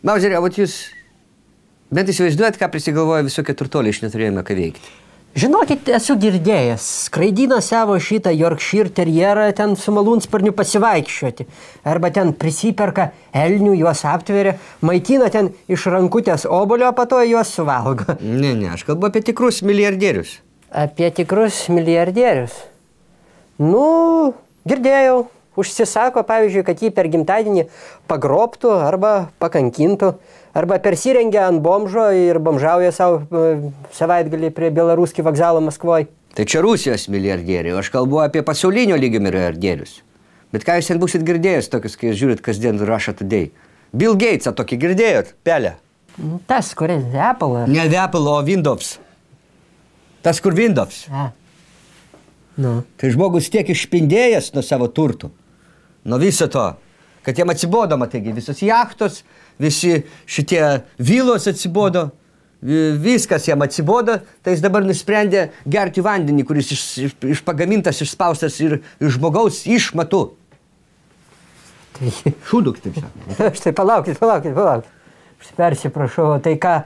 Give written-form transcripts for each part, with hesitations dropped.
Mauzeri, o jūs bent įsivaizduojat, ką prisigalvoja visokie turtoliai, iš neturėjome ką veikti. Žinokit, esu girdėjęs, skraidina savo šitą Yorkshire terjerą ten su malūnsparniu pasivaikščioti. Arba ten prisiperka elnių, juos aptveria, maitina ten iš rankutės obuolio, po to juos suvalgo. Ne, aš kalbu apie tikrus milijardierius. Apie tikrus milijardierius? Nu, girdėjau. Užsisako, pavyzdžiui, kad jį per gimtadienį pagrobtų arba pakankintų, arba persirengia ant bomžo ir bomžauja savo savaitgalį prie Belaruskį vokzalo Maskvoje. Tai čia Rusijos milijardieriai, aš kalbu apie pasaulinio lygio milijardierius. Bet ką jūs ten būsit girdėjęs tokius, kai žiūrit kasdien Russia Today? Bill Gatesą tokį girdėjot, pelę? Tas, kuris Apple. Ne Apple, o Windows. Tas, kur Windows. Nu. Tai žmogus tiek išpindėjęs nuo savo turtų. Nuo viso to, kad jam atsibodo, taigi, visos jachtos, visi šitie vilos atsibodo, viskas jam atsibodo, tai jis dabar nusprendė gerti vandenį, kuris pagamintas, išspaustas ir iš žmogaus išmatų. Šūduk, taip sakė. Štai palaukit. Aš persiprašau, tai ką,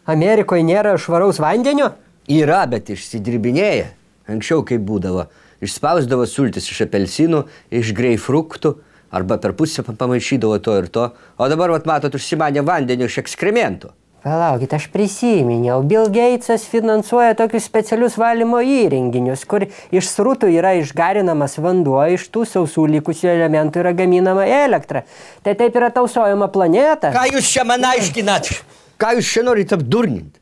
Amerikoje nėra švaraus vandenio? Yra, bet išsidirbinėja. Anksčiau kaip būdavo. Išspausdavo sultis iš apelsinų, iš greifruktų, arba per pusę pamaišydavo to ir to. O dabar, matot, užsimanė vandenį iš ekskrementų. Palaukit, aš prisiminiau. Bill Gatesas finansuoja tokius specialius valymo įrenginius, kur iš srutų yra išgarinamas vanduo, iš tų sausų likusių elementų yra gaminama elektra. Tai taip yra tausojama planeta. Ką jūs čia man aiškinat? Ką jūs čia norit apdurninti?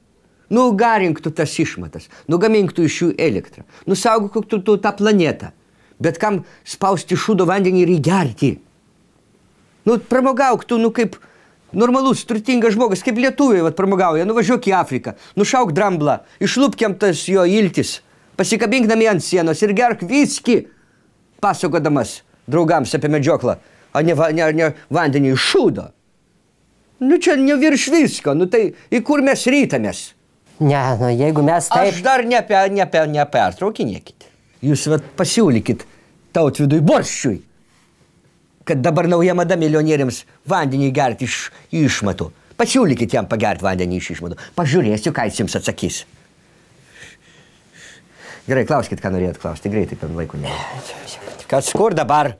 Nu, garink tu tas išmatas, nu, gamink tu iš jų elektrą, nu, saugok tu tą planetą, bet kam spausti šūdo vandenį ir įgerti? Nu, pramogauk tu, nu, kaip normalus, turtingas žmogas, kaip lietuviai pramogauja, nu, važiuok į Afriką, nušauk dramblą, išlupkiam tas jo iltis, pasikabink namie ant sienos ir gerk viskį, pasakodamas draugams apie medžioklą, o ne vandenį iš šūdo. Nu, čia ne virš visko, nu, tai į kur mes rytamės? Ne, nu, jeigu mes taip... Aš dar nepertraukinėkit. Jūs pasiūlykit Tautvydui Borščiui, kad dabar nauja mada milijonieriams vandenį gerti iš išmatų. Pasiūlykit jam pagerti vandenį iš išmatų. Pažiūrėsiu, ką jis jums atsakys. Gerai, klauskit, ką norėjot klausti. Greitai, per laikų ne. Kas kur dabar?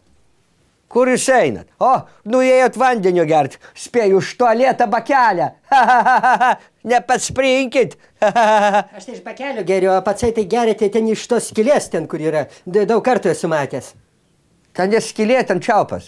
Kur jūs einat? O, nuėjot vandenio gerti. Spėjau už tualetą bakelę. Nepasprinkit. Aš tai iš bakelio geriu, o patsai tai gerite ten iš tos skylės ten, kur yra. Daug kartų esu matęs. Ten ne skylė, ten čiaupas.